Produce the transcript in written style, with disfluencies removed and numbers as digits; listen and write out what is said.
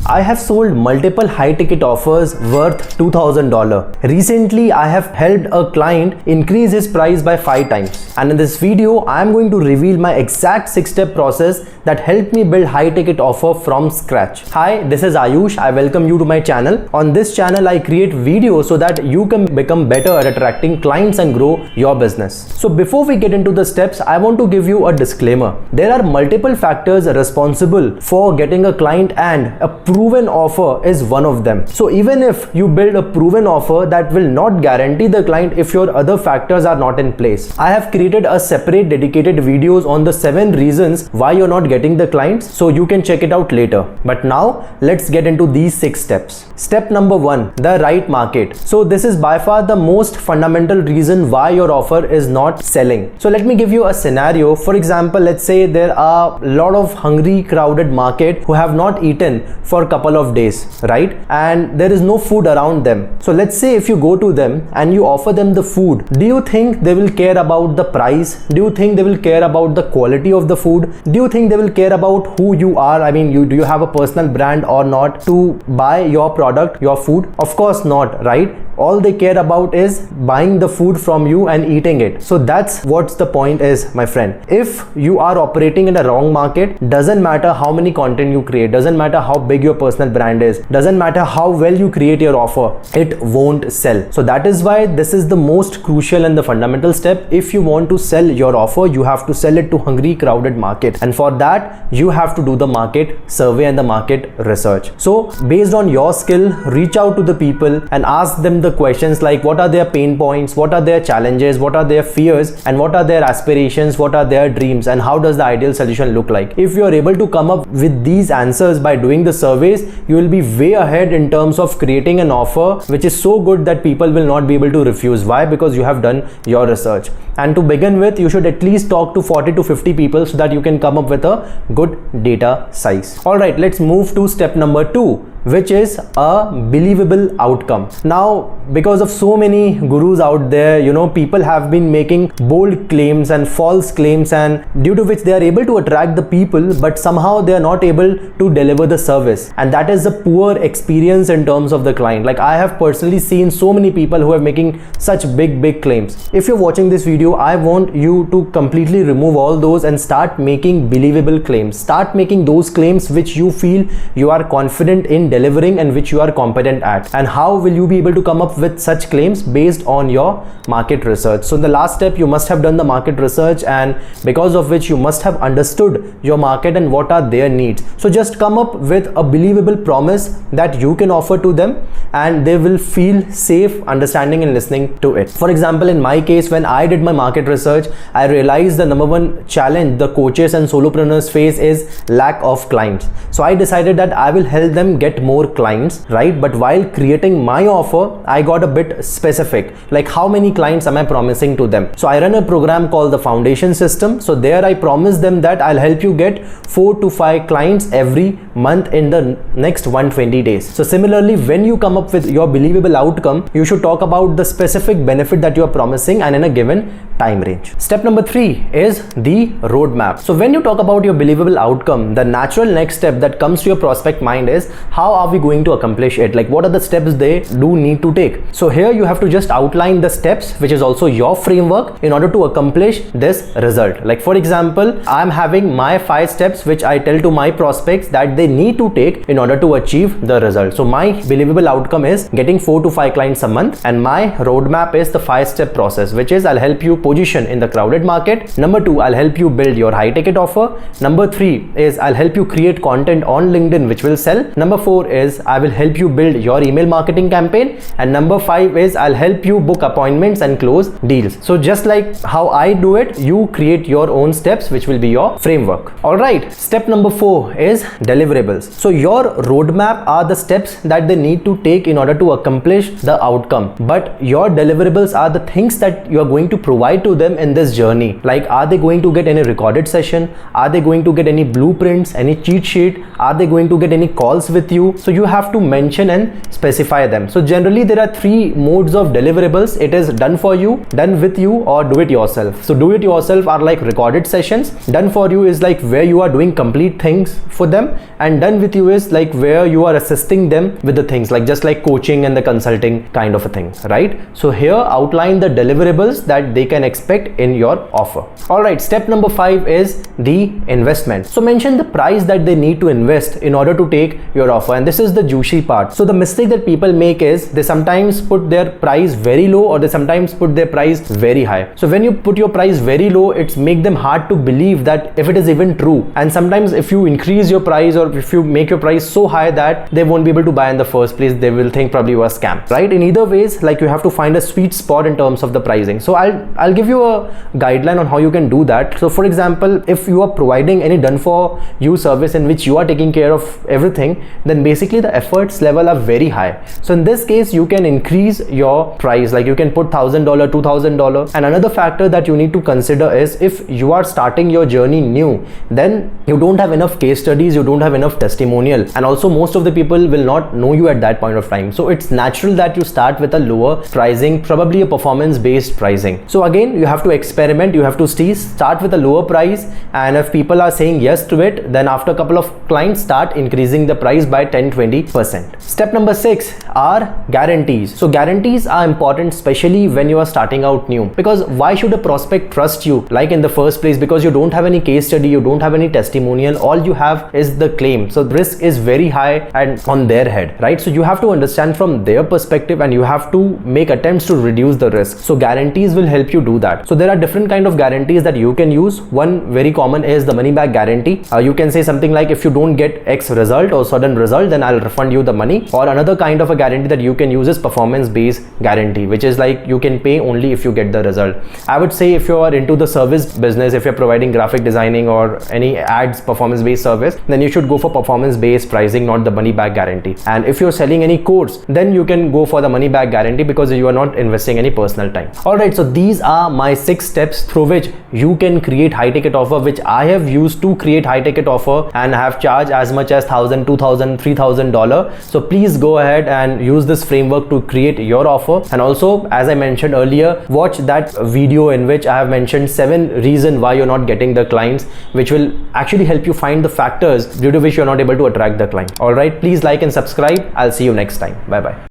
I have sold multiple high ticket offers worth $2,000. Recently, I have helped a client increase his price by 5 times. And in this video, I am going to reveal my exact 6-step process that helped me build high ticket offer from scratch. Hi, this is Ayush. I welcome you to my channel. On this channel, I create videos so that you can become better at attracting clients and grow your business. So before we get into the steps, I want to give you a disclaimer. There are multiple factors responsible for getting a client, and a proven offer is one of them. So even if you build a proven offer, that will not guarantee the client if your other factors are not in place. I have created a separate dedicated videos on the 7 reasons why you're not getting the clients, so you can check it out later. But now let's get into these 6 steps. Step number 1, the right market. So this is by far the most fundamental reason why your offer is not selling. So let me give you a scenario. For example, let's say there are a lot of hungry crowded market who have not eaten for a couple of days, right? And there is no food around them. So let's say if you go to them and you offer them the food, do you think they will care about the price? Do you think they will care about the quality of the food? Do you think they will care about who you are? I mean, do you have a personal brand or not to buy your product, your food? Of course not, right? All they care about is buying the food from you and eating it. So that's what the point is, my friend. If you are operating in a wrong market, doesn't matter how many content you create, doesn't matter how big your personal brand is, doesn't matter how well you create your offer, it won't sell. So that is why this is the most crucial and the fundamental step. If you want to sell your offer, you have to sell it to hungry crowded market, and for that you have to do the market survey and the market research. So based on your skill, reach out to the people and ask them the questions like what are their pain points, what are their challenges, what are their fears, and what are their aspirations, what are their dreams, and how does the ideal solution look like. If you are able to come up with these answers by doing the surveys, you will be way ahead in terms of creating an offer which is so good that people will not be able to refuse. Why? Because you have done your research. And to begin with, you should at least talk to 40 to 50 people so that you can come up with a good data size. All right, let's move to step number 2, which is a believable outcome. Now, because of so many gurus out there, people have been making bold claims and false claims, and due to which they are able to attract the people, but somehow they are not able to deliver the service. And that is a poor experience in terms of the client. Like, I have personally seen so many people who are making such big claims. If you're watching this video, I want you to completely remove all those and start making believable claims. Start making those claims which you feel you are confident in delivering and which you are competent at. And how will you be able to come up with such claims? Based on your market research. So in the last step, you must have done the market research, and because of which you must have understood your market and what are their needs. So just come up with a believable promise that you can offer to them, and they will feel safe understanding and listening to it. For example, in my case, when I did my market research, I realized the number one challenge the coaches and solopreneurs face is lack of clients. So I decided that I will help them get more clients, right? But while creating my offer, I got a bit specific, like how many clients am I promising to them? So I run a program called the foundation system. So there I promise them that I'll help you get 4 to 5 clients every month in the next 120 days. So similarly, when you come up with your believable outcome, you should talk about the specific benefit that you are promising and in a given time range. Step number 3 is the roadmap. So when you talk about your believable outcome, the natural next step that comes to your prospect mind is how are we going to accomplish it? Like, what are the steps they do need to take? So here you have to just outline the steps, which is also your framework, in order to accomplish this result. Like, for example, I'm having my 5 steps which I tell to my prospects that they need to take in order to achieve the result. So my believable outcome is getting 4 to 5 clients a month, and my roadmap is the 5-step process, which is I'll help you position in the crowded market. Number 2, I'll help you build your high ticket offer. Number 3 is I'll help you create content on LinkedIn which will sell. Number 4 is I will help you build your email marketing campaign. And number 5 is I'll help you book appointments and close deals. So just like how I do it, you create your own steps which will be your framework. All right, step number 4 is deliverables. So your roadmap are the steps that they need to take in order to accomplish the outcome, but your deliverables are the things that you are going to provide to them in this journey. Like, are they going to get any recorded session? Are they going to get any blueprints, any cheat sheet? Are they going to get any calls with you? So you have to mention and specify them. So generally there are three modes of deliverables. It is done for you, done with you, or do it yourself. So do it yourself are like recorded sessions. Done for you is like where you are doing complete things for them, and done with you is like where you are assisting them with the things, like just like coaching and the consulting kind of a thing, right? So here outline the deliverables that they can expect in your offer. All right, step number 5 is the investment. So mention the price that they need to invest in order to take your offer, and this is the juicy part. So the mistake that people make is they sometimes put their price very low, or they sometimes put their price very high. So when you put your price very low, it's make them hard to believe that if it is even true. And sometimes if you increase your price, or if you make your price so high that they won't be able to buy in the first place, they will think probably you are a scam, right? In either ways, like you have to find a sweet spot in terms of the pricing. So I'll give you a guideline on how you can do that. So for example, if you are providing any done for you service in which you are taking care of everything, then basically the efforts level are very high. So in this case, you can increase your price, like you can put $1,000, $2,000. And another factor that you need to consider is if you are starting your journey new, then you don't have enough case studies, you don't have enough testimonial, and also most of the people will not know you at that point of time. So it's natural that you start with a lower pricing, probably a performance based pricing. So again, you have to experiment, you have to start with a lower price, and if people are saying yes to it, then after a couple of clients, start increasing the price by 10-20%. Step number 6 are guarantees. So guarantees are important, especially when you are starting out new, because why should a prospect trust you like in the first place? Because you don't have any case study, you don't have any testimonial, all you have is the claim. So the risk is very high and on their head, right? So you have to understand from their perspective, and you have to make attempts to reduce the risk. So guarantees will help you do that. So there are different kind of guarantees that you can use. One very common is the money back guarantee. You can say something like, if you don't get X result or certain result, then I'll refund you the money. Or another kind of a guarantee that you can use is performance based guarantee, which is like you can pay only if you get the result. I would say if you are into the service business, if you're providing graphic designing or any ads performance based service, then you should go for performance based pricing, not the money back guarantee. And if you're selling any course, then you can go for the money back guarantee because you are not investing any personal time. All right, so these are my 6 steps through which you can create high ticket offer, which I have used to create high ticket offer and have charged as much as $1,000, $2,000, $3,000. So please go ahead and use this framework to create your offer. And also, as I mentioned earlier, watch that video in which I have mentioned 7 reasons why you're not getting the clients, which will actually help you find the factors due to which you're not able to attract the client. All right, please like and subscribe. I'll see you next time. Bye bye.